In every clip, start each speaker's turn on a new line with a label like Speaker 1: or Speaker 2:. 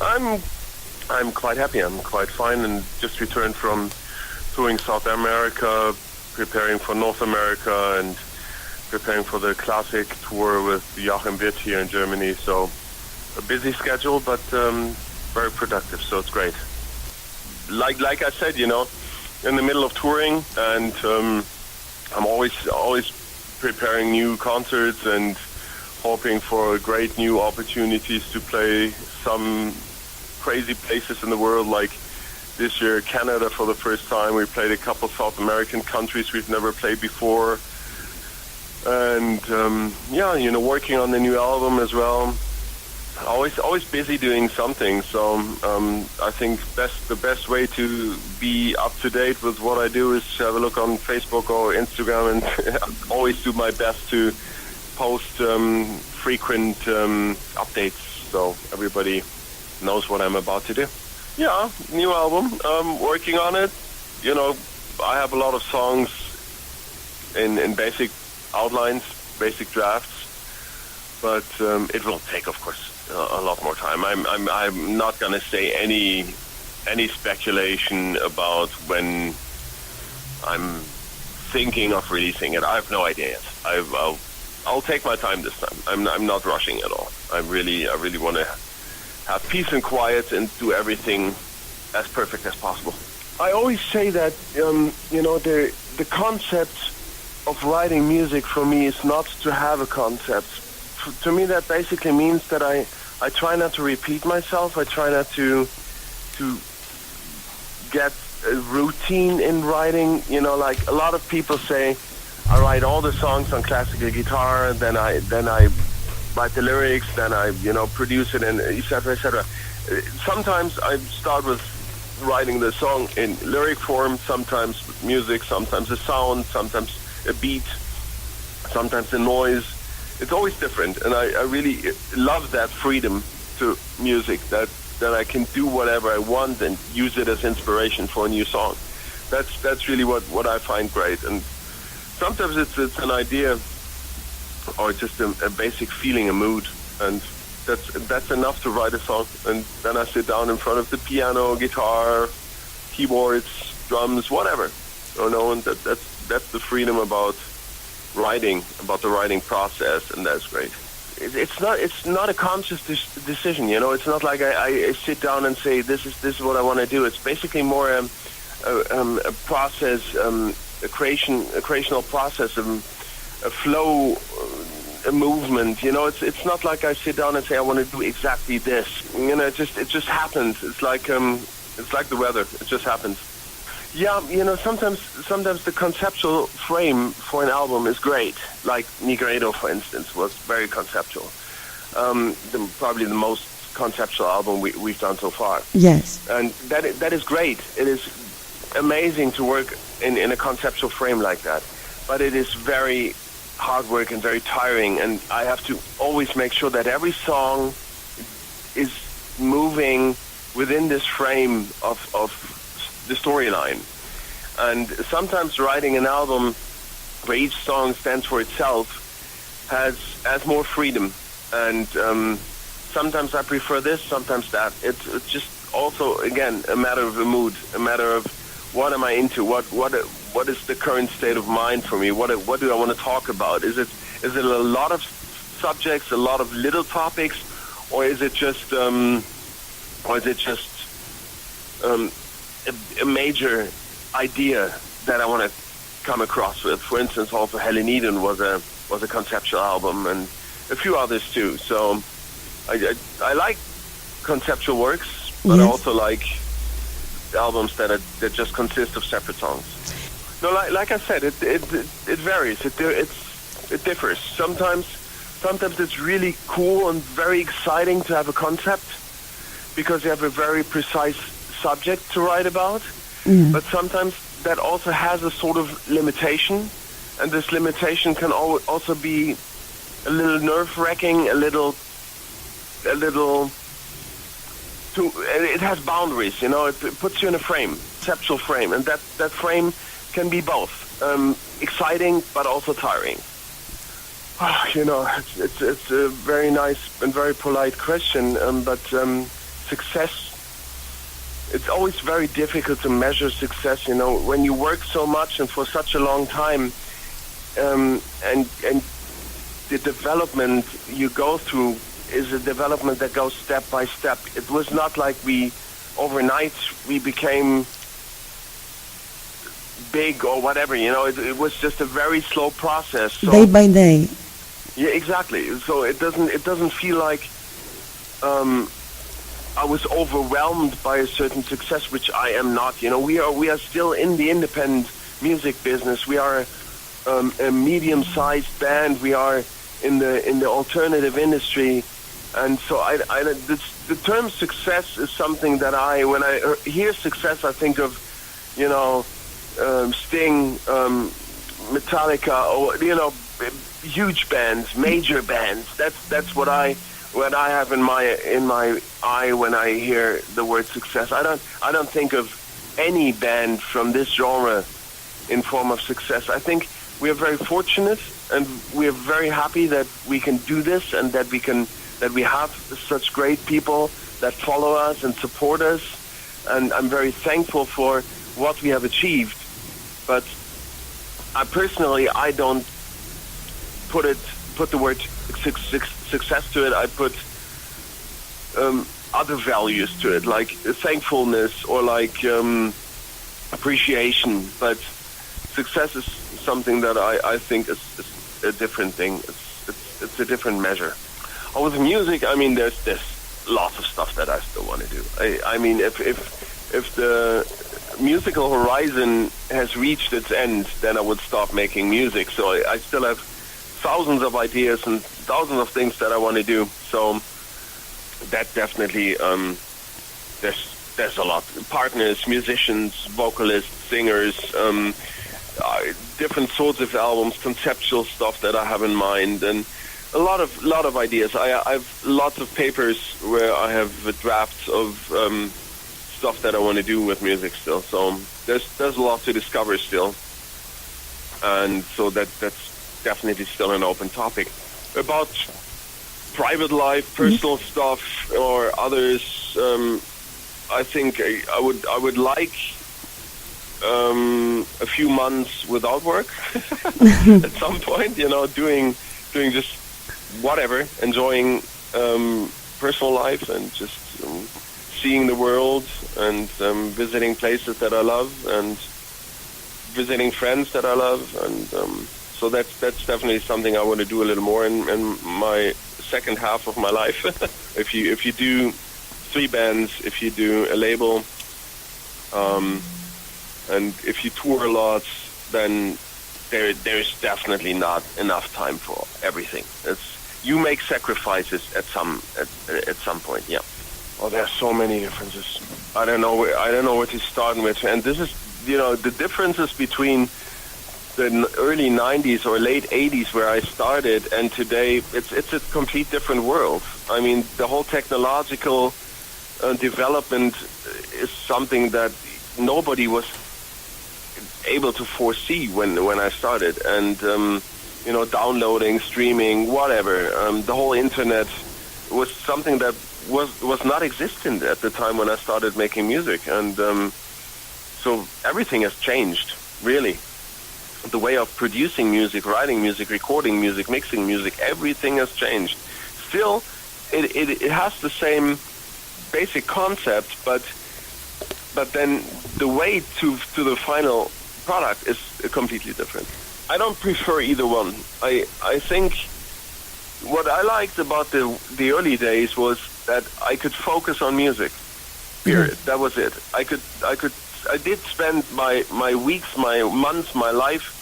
Speaker 1: I'm quite happy. I'm quite fine, and just returned from touring South America, preparing for North America, and preparing for the classic tour with Joachim Witt here in Germany. So a busy schedule, but very productive. So it's great. Like I said, you know, in the middle of touring, and I'm always preparing new concerts and hoping for great new opportunities to play some crazy places in the world. Like this year, Canada for the first time. We played a couple South American countries we've never played before. And yeah, you know, working on the new album as well. Always busy doing something. So I think the best way to be up to date with what I do is have a look on Facebook or Instagram, and always do my best to post frequent updates so everybody knows what I'm about to do. Yeah, new album. Working on it. You know, I have a lot of songs in basic outlines, basic drafts, but it will take, of course, a lot more time. I'm not gonna say any speculation about when I'm thinking of releasing it. I have no idea yet. I'll take my time this time. I'm not rushing at all. I really want to have peace and quiet and do everything as perfect as possible. I always say that you know, the concept of writing music for me is not to have a concept. To me, that basically means that I try not to repeat myself. I try not to get a routine in writing. You know, like a lot of people say, I write all the songs on classical guitar, then I write the lyrics, then I, you know, produce it, and etc., etc. Sometimes I start with writing the song in lyric form, sometimes music, sometimes a sound, sometimes a beat, sometimes a noise. It's always different, and I really love that freedom to music, that I can do whatever I want and use it as inspiration for a new song. That's really what I find great. And sometimes it's an idea or just a basic feeling, a mood, and that's enough to write a song. And then I sit down in front of the piano, guitar, keyboards, drums, whatever. You know, and that's the freedom about writing, about the writing process, and that's great. It's not a conscious decision, you know. It's not like I sit down and say this is what I want to do. It's basically more a process, a creational process, a flow, a movement. You know, it's not like I sit down and say I want to do exactly this. You know, it just happens. It's like the weather. It just happens. Yeah, you know, sometimes the conceptual frame for an album is great. Like Nigredo, for instance, was very conceptual. Probably the most conceptual album we've done so far.
Speaker 2: Yes.
Speaker 1: And that is great. It is amazing to work in a conceptual frame like that. But it is very hard work and very tiring, and I have to always make sure that every song is moving within this frame of the storyline. And sometimes writing an album where each song stands for itself has more freedom, and sometimes I prefer this, sometimes that. It's just also, again, a matter of the mood, a matter of what am I into, what is the current state of mind for me, what do I want to talk about? Is it a lot of subjects, a lot of little topics, or is it just a major idea that I want to come across with? For instance, also Heleniden was a conceptual album, and a few others too. So I like conceptual works, but I also like albums that just consist of separate songs. No, like I said, it varies. It differs. Sometimes it's really cool and very exciting to have a concept because you have a very precise subject to write about. But sometimes that also has a sort of limitation, and this limitation can also be a little nerve-wracking, a little. It has boundaries, you know. It puts you in a frame, conceptual frame, and that frame can be both exciting but also tiring. You know, it's a very nice and very polite question, but success, it's always very difficult to measure success, you know, when you work so much and for such a long time, and the development you go through is a development that goes step by step. It was not like overnight we became big or whatever, you know, it was just a very slow process. So,
Speaker 2: day by day.
Speaker 1: Yeah, exactly. So it doesn't feel like I was overwhelmed by a certain success, which I am not. You know, we are still in the independent music business. We are a medium-sized band. We are in the alternative industry, and so the term success is something that when I hear success, I think of, you know, Sting, Metallica, or, you know, huge bands, major bands. That's what I have in my eye when I hear the word success. I don't think of any band from this genre in form of success. I think we are very fortunate and we are very happy that we can do this and that we have such great people that follow us and support us, and I'm very thankful for what we have achieved. But I don't put the word success to it. I put other values to it, like thankfulness or like appreciation. But success is something that I think is a different thing. It's a different measure. With music, I mean, there's lots of stuff that I still want to do. I mean, if the musical horizon has reached its end, then I would stop making music. So I still have thousands of ideas and thousands of things that I want to do. So that definitely, there's a lot. Partners, musicians, vocalists, singers, different sorts of albums, conceptual stuff that I have in mind, and a lot of ideas. I've lots of papers where I have drafts of stuff that I want to do with music still. So there's a lot to discover still, and so that's definitely still an open topic. About private life, personal stuff, or others, I think I would like a few months without work at some point. You know, doing just whatever, enjoying personal life and just seeing the world and visiting places that I love and visiting friends that I love, and so that's definitely something I want to do a little more in my second half of my life. If you do 3 bands, if you do a label, and if you tour a lot, then there's definitely not enough time for everything. You make sacrifices at some point. Yeah. Oh, there are so many differences. I don't know where to start with, and this is, you know, the differences between the early 90s or late 80s where I started and today. It's a complete different world. I mean, the whole technological development is something that nobody was able to foresee when I started, and you know, downloading, streaming, whatever. The whole internet was something that was not existent at the time when I started making music, and so everything has changed, really. The way of producing music, writing music, recording music, mixing music, everything has changed. Still, it has the same basic concept, but then the way to the final product is completely different. I don't prefer either one. I think what I liked about the early days was that I could focus on music. Period. That was it. I did spend my weeks, my months, my life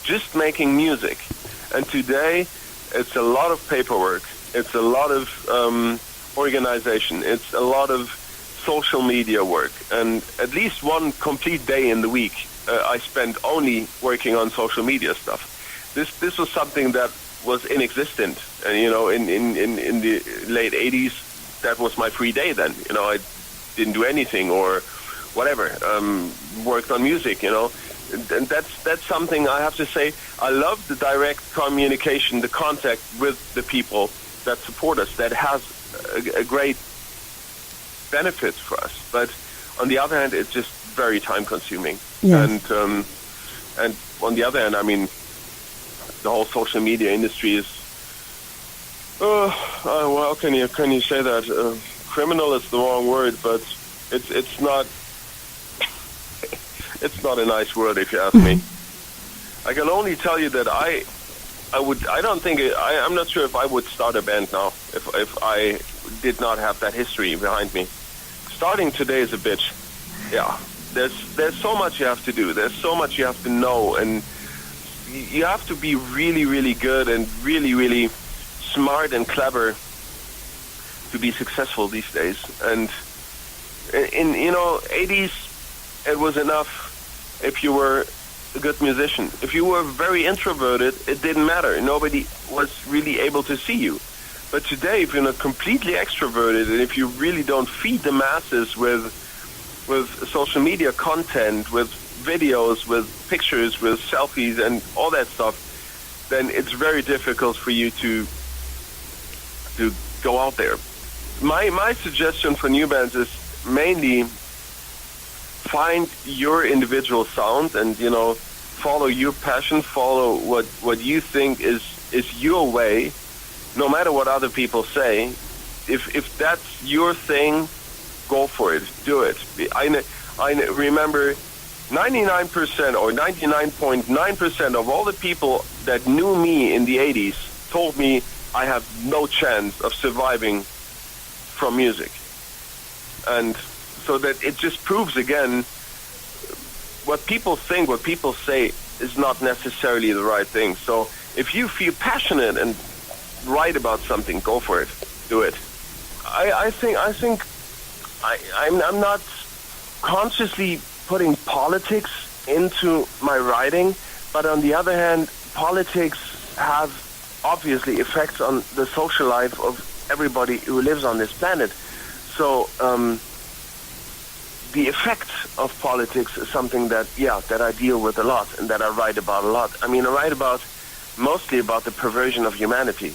Speaker 1: just making music. And today it's a lot of paperwork. It's a lot of organization. It's a lot of social media work. And at least one complete day in the week I spent only working on social media stuff. This was something that was inexistent. And, you know, in the late 80s, that was my free day then. You know, I didn't do anything or whatever, worked on music, you know. And that's something I have to say. I love the direct communication, the contact with the people that support us, that has a great benefits for us. But on the other hand, it's just very time-consuming.
Speaker 2: Yes.
Speaker 1: And on the other hand, I mean, the whole social media industry is, well, can you say that? Criminal is the wrong word, but it's not a nice word if you ask me. I can only tell you that I'm not sure if I would start a band now if I did not have that history behind me. Starting today is a bitch. Yeah. There's so much you have to do. There's so much you have to know, and you have to be really, really good and really, really smart and clever to be successful these days. And in 80s, it was enough if you were a good musician. If you were very introverted, it didn't matter. Nobody was really able to see you. But today, if you're not completely extroverted, and if you really don't feed the masses with social media content, with videos, with pictures, with selfies, and all that stuff, then it's very difficult for you to go out there. My suggestion for new bands is mainly find your individual sound and, follow your passion, follow what you think is your way, no matter what other people say. If that's your thing, go for it. Do it. I remember 99% or 99.9% of all the people that knew me in the 80s told me I have no chance of surviving from music. And so that it just proves again, what people think, what people say is not necessarily the right thing. So if you feel passionate and write about something, go for it. Do it. I'm not consciously putting politics into my writing, but on the other hand, politics have obviously effects on the social life of everybody who lives on this planet. So the effect of politics is something that I deal with a lot and that I write about a lot. I mean, I write mostly about the perversion of humanity,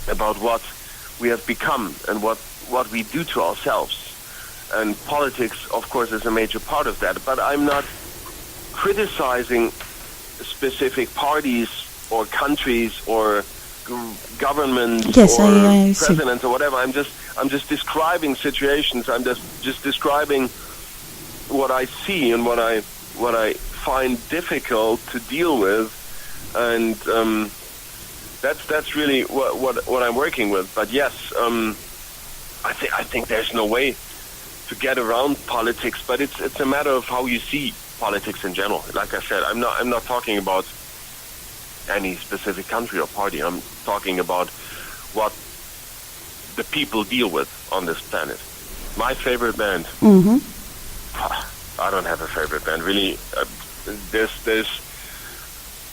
Speaker 1: about what we have become and what we do to ourselves. And politics, of course, is a major part of that. But I'm not criticizing specific parties or countries or governments or presidents or whatever. I'm just describing situations. I'm just describing what I see and what I find difficult to deal with, and that's really what I'm working with. But yes, I think there's no way to get around politics, but it's a matter of how you see politics in general. Like I said, I'm not talking about any specific country or party. I'm talking about what the people deal with on this planet. My favorite band. Mm-hmm. I don't have a favorite band, really. There's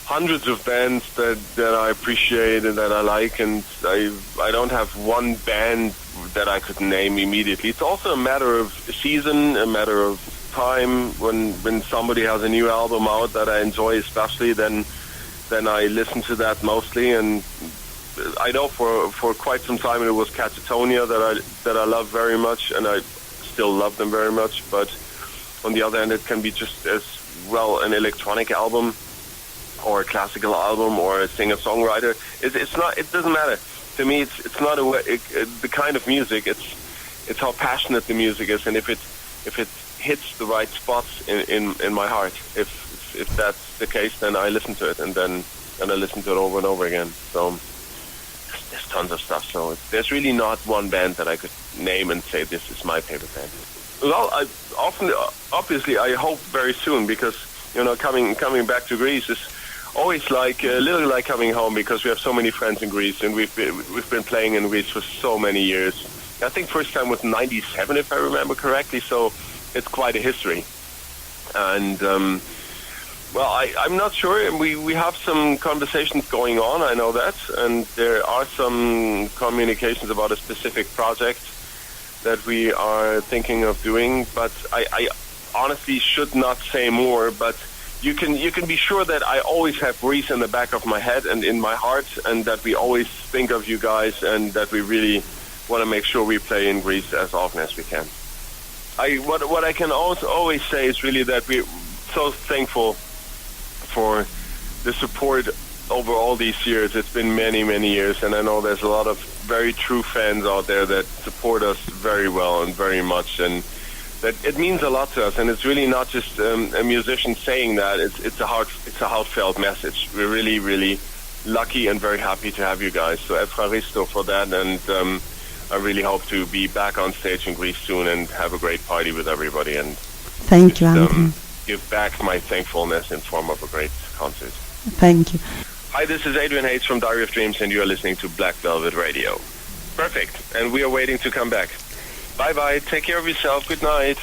Speaker 1: hundreds of bands that I appreciate and that I like, and I don't have one band that I could name immediately. It's also a matter of season, a matter of time. When somebody has a new album out that I enjoy especially, then I listen to that mostly. And I know for quite some time it was Catatonia that I love very much, and I still love them very much. But on the other hand, it can be just as well an electronic album or a classical album or a singer-songwriter. It's not. It doesn't matter to me. It's not the kind of music. It's how passionate the music is, and if it hits the right spots in my heart. If that's the case, then I listen to it, and I listen to it over and over again. So there's tons of stuff. So there's really not one band that I could name and say this is my favorite band. Well, obviously I hope very soon, because coming back to Greece is always like a little like coming home, because we have so many friends in Greece, and we've been playing in Greece for so many years. I think first time was '97, if I remember correctly. So it's quite a history. And well, I'm not sure. We have some conversations going on. I know that, and there are some communications about a specific project that we are thinking of doing. But I honestly should not say more. But you can be sure that I always have Greece in the back of my head and in my heart, and that we always think of you guys, and that we really want to make sure we play in Greece as often as we can. What I can also always say is really that we're so thankful for the support over all these years. It's been many, many years, and I know there's a lot of very true fans out there that support us very well and very much, and that it means a lot to us. And it's really not just a musician saying that. It's a heartfelt message. We're really, really lucky and very happy to have you guys. So ευχαριστώ for that, and I really hope to be back on stage in Greece soon and have a great party with everybody. And
Speaker 2: thank you, Adrian.
Speaker 1: Give back my thankfulness in form of a great concert.
Speaker 2: Thank you.
Speaker 1: Hi, this is Adrian Hayes from Diary of Dreams, and you are listening to Black Velvet Radio. Perfect, and we are waiting to come back. Bye-bye, take care of yourself, good night.